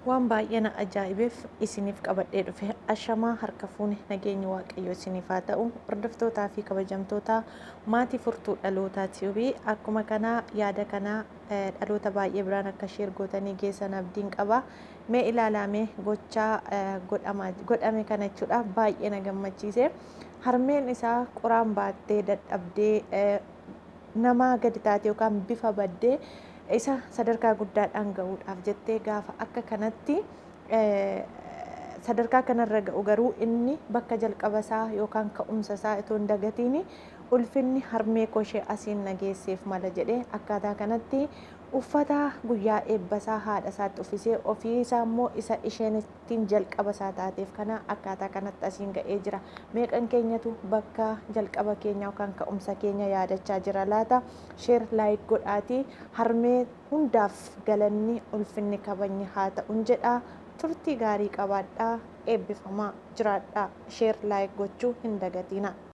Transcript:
Waan baay'ee na ajaa'ibeef isiniif qabadhee dhufe ashamaa harka fuune nageenyi waaqayyoo isiniif haa ta'u hordoftootaa fi kabajamtoota maatii furtuu dhalootaati fi akkuma kanaa yaada kanaa dhaloota baay'ee biraan akka sheer gootanii geessan abdiin qaba. Mee ilaalamee gochaa godhame kana jechuudha baay'ee na gammachiise. Harmeen isaa qoraan baattee dadhabdee nama gadi taate yookaan bifa baddee isa sadarkaa guddaadhaan ga'uudhaaf jettee gaafa akka kanatti sadarkaa kanarra ga'u garuu inni bakka jalqaba isaa yookaan ka'umsa isaa itoo hin dagatiin ulfinni harmee koshee asiin nageesseef mala jedhee akkaataa kanatti uffata guyyaa eebbasaa haadha isaatti uffisee ofii isaa immoo isa isheen ittiin jalqaba isaa taateef kana akkaataa kanatti asiin ga'ee jira. Meeqan keenyatu bakka jalqaba keenya yookaan ka'umsa keenya yaadachaa jira laata? Sheer laayik godhaatii harmee hundaaf galanni ulfinni kabajni haa ta'uun jedha. Turtii gaarii qabaadhaa, eebbifamaa jiraadhaa. Sheer laayik gochuu hin dagatina.